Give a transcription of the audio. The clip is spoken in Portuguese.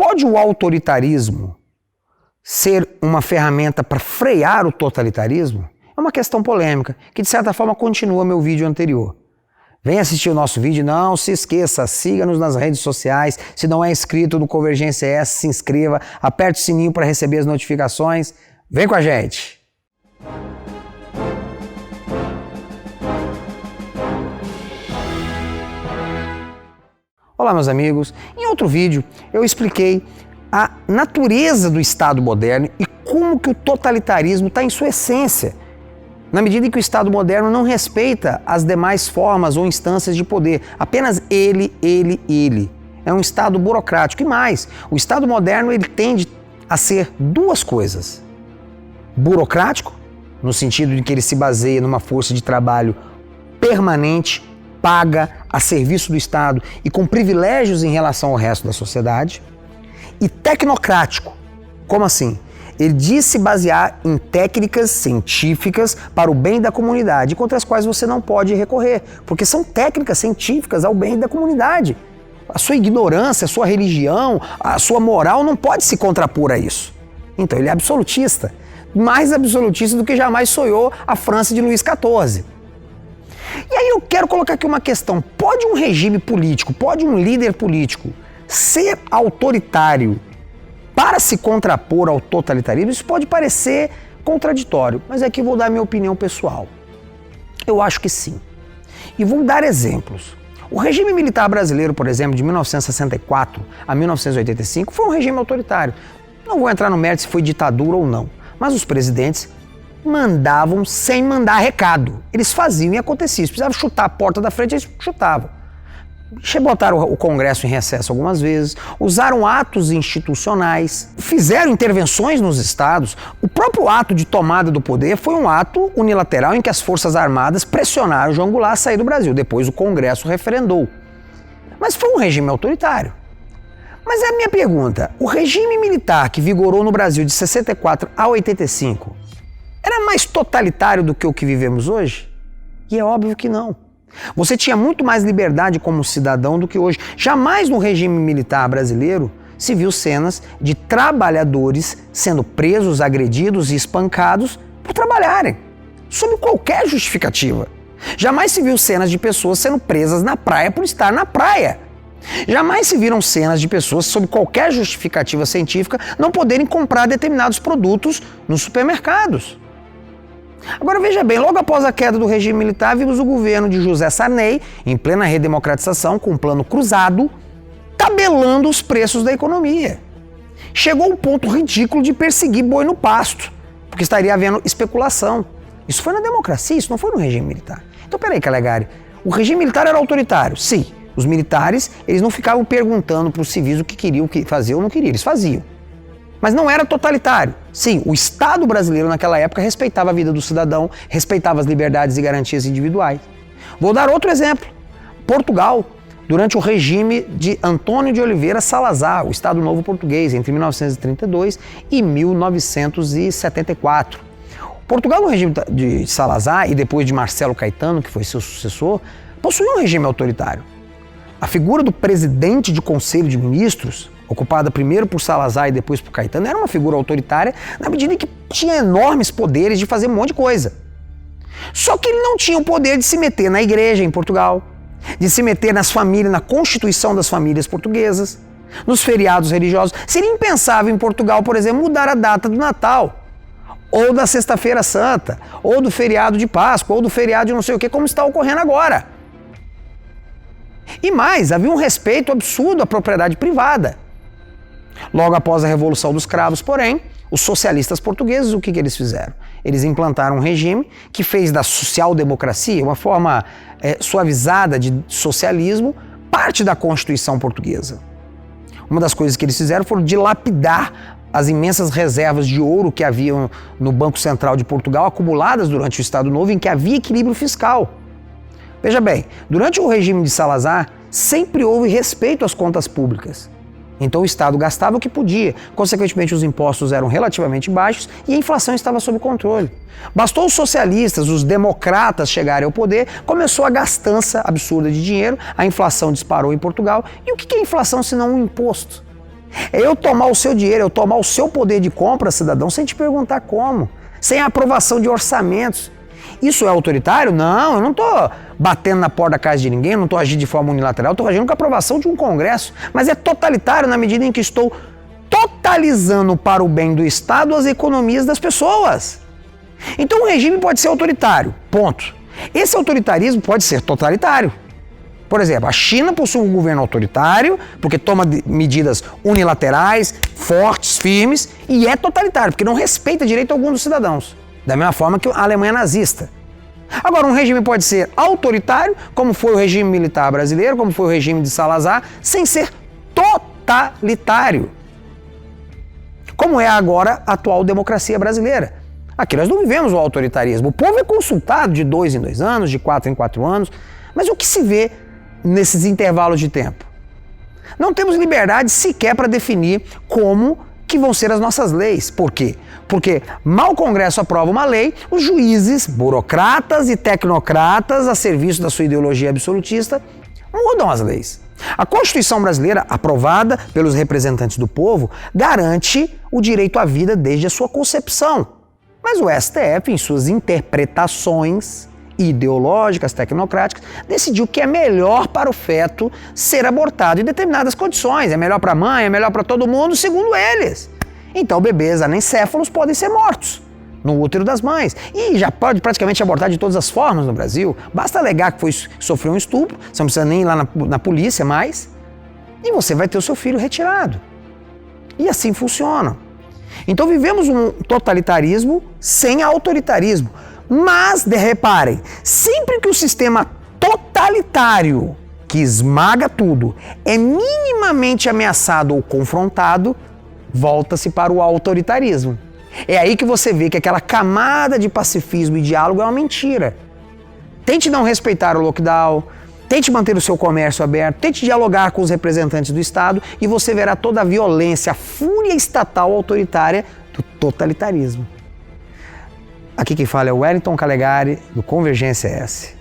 pode o autoritarismo ser uma ferramenta para frear o totalitarismo? É uma questão polêmica, que de certa forma continua meu vídeo anterior. Vem assistir o nosso vídeo, não se esqueça, siga-nos nas redes sociais, se não é inscrito no Convergência S, se inscreva, aperte o sininho para receber as notificações, vem com a gente! Olá meus amigos, em outro vídeo eu expliquei a natureza do Estado moderno e como que o totalitarismo está em sua essência, na medida em que o Estado moderno não respeita as demais formas ou instâncias de poder, apenas ele. É um Estado burocrático. E mais, o Estado moderno ele tende a ser duas coisas. Burocrático, no sentido de que ele se baseia numa força de trabalho permanente, paga, a serviço do Estado e com privilégios em relação ao resto da sociedade. E tecnocrático, como assim? Ele diz se basear em técnicas científicas para o bem da comunidade, contra as quais você não pode recorrer, porque são técnicas científicas ao bem da comunidade. A sua ignorância, a sua religião, a sua moral não pode se contrapor a isso. Então ele é absolutista, mais absolutista do que jamais sonhou a França de Luís XIV. E aí eu quero colocar aqui uma questão, pode um regime político, pode um líder político ser autoritário para se contrapor ao totalitarismo? Isso pode parecer contraditório, mas aqui eu vou dar minha opinião pessoal. Eu acho que sim. E vou dar exemplos. O regime militar brasileiro, por exemplo, de 1964 a 1985, foi um regime autoritário. Não vou entrar no mérito se foi ditadura ou não, mas os presidentes mandavam sem mandar recado. Eles faziam e acontecia. Se precisava chutar a porta da frente, eles chutavam. Botaram o Congresso em recesso algumas vezes, usaram atos institucionais, fizeram intervenções nos estados. O próprio ato de tomada do poder foi um ato unilateral em que as Forças Armadas pressionaram João Goulart a sair do Brasil. Depois o Congresso referendou. Mas foi um regime autoritário. Mas é a minha pergunta, o regime militar que vigorou no Brasil de 64 a 85 era mais totalitário do que o que vivemos hoje? E é óbvio que não. Você tinha muito mais liberdade como cidadão do que hoje. Jamais no regime militar brasileiro se viu cenas de trabalhadores sendo presos, agredidos e espancados por trabalharem, sob qualquer justificativa. Jamais se viu cenas de pessoas sendo presas na praia por estar na praia. Jamais se viram cenas de pessoas, sob qualquer justificativa científica, não poderem comprar determinados produtos nos supermercados. Agora veja bem, logo após a queda do regime militar, vimos o governo de José Sarney, em plena redemocratização, com um plano cruzado, tabelando os preços da economia. Chegou ao ponto ridículo de perseguir boi no pasto, porque estaria havendo especulação. Isso foi na democracia, isso não foi no regime militar. Então peraí, Calegari, o regime militar era autoritário? Sim. Os militares, eles não ficavam perguntando para os civis o que queriam fazer ou não queriam, eles faziam. Mas não era totalitário. Sim, o Estado brasileiro naquela época respeitava a vida do cidadão, respeitava as liberdades e garantias individuais. Vou dar outro exemplo. Portugal, durante o regime de Antônio de Oliveira Salazar, o Estado Novo Português, entre 1932 e 1974. Portugal, no regime de Salazar e depois de Marcelo Caetano, que foi seu sucessor, possuía um regime autoritário. A figura do presidente de Conselho de Ministros, ocupada primeiro por Salazar e depois por Caetano, era uma figura autoritária na medida em que tinha enormes poderes de fazer um monte de coisa. Só que ele não tinha o poder de se meter na igreja em Portugal, de se meter nas famílias, na constituição das famílias portuguesas, nos feriados religiosos. Seria impensável em Portugal, por exemplo, mudar a data do Natal, ou da Sexta-feira Santa, ou do feriado de Páscoa, ou do feriado de não sei o que, como está ocorrendo agora. E mais, havia um respeito absurdo à propriedade privada. Logo após a Revolução dos Cravos, porém, os socialistas portugueses, o que eles fizeram? Eles implantaram um regime que fez da social-democracia, uma forma suavizada de socialismo, parte da Constituição portuguesa. Uma das coisas que eles fizeram foi dilapidar as imensas reservas de ouro que haviam no Banco Central de Portugal, acumuladas durante o Estado Novo, em que havia equilíbrio fiscal. Veja bem, durante o regime de Salazar, sempre houve respeito às contas públicas. Então o Estado gastava o que podia, consequentemente os impostos eram relativamente baixos e a inflação estava sob controle. Bastou os socialistas, os democratas chegarem ao poder, começou a gastança absurda de dinheiro, a inflação disparou em Portugal. E o que é inflação se não um imposto? É eu tomar o seu dinheiro, eu tomar o seu poder de compra, cidadão, sem te perguntar como, sem a aprovação de orçamentos. Isso é autoritário? Não, eu não estou batendo na porta da casa de ninguém, eu não estou agindo de forma unilateral, eu estou agindo com a aprovação de um Congresso. Mas é totalitário na medida em que estou totalizando para o bem do Estado as economias das pessoas. Então o regime pode ser autoritário, ponto. Esse autoritarismo pode ser totalitário. Por exemplo, a China possui um governo autoritário porque toma medidas unilaterais, fortes, firmes, e é totalitário porque não respeita direito algum dos cidadãos. Da mesma forma que a Alemanha nazista. Agora, um regime pode ser autoritário, como foi o regime militar brasileiro, como foi o regime de Salazar, sem ser totalitário. Como é agora a atual democracia brasileira. Aqui nós não vivemos o autoritarismo. O povo é consultado de 2 em 2 anos, de 4 em 4 anos. Mas o que se vê nesses intervalos de tempo? Não temos liberdade sequer para definir como que vão ser as nossas leis. Por quê? Porque mal o Congresso aprova uma lei, os juízes, burocratas e tecnocratas a serviço da sua ideologia absolutista mudam as leis. A Constituição brasileira, aprovada pelos representantes do povo, garante o direito à vida desde a sua concepção. Mas o STF, em suas interpretações ideológicas, tecnocráticas, decidiu que é melhor para o feto ser abortado em determinadas condições. É melhor para a mãe, é melhor para todo mundo, segundo eles. Então bebês anencéfalos podem ser mortos no útero das mães. E já pode praticamente abortar de todas as formas no Brasil. Basta alegar que sofreu um estupro, você não precisa nem ir lá na polícia mais, e você vai ter o seu filho retirado. E assim funciona. Então vivemos um totalitarismo sem autoritarismo. Mas, reparem, sempre que o sistema totalitário, que esmaga tudo, é minimamente ameaçado ou confrontado, volta-se para o autoritarismo. É aí que você vê que aquela camada de pacifismo e diálogo é uma mentira. Tente não respeitar o lockdown, tente manter o seu comércio aberto, tente dialogar com os representantes do Estado e você verá toda a violência, a fúria estatal autoritária do totalitarismo. Aqui quem fala é o Wellington Calegari, do Convergência S.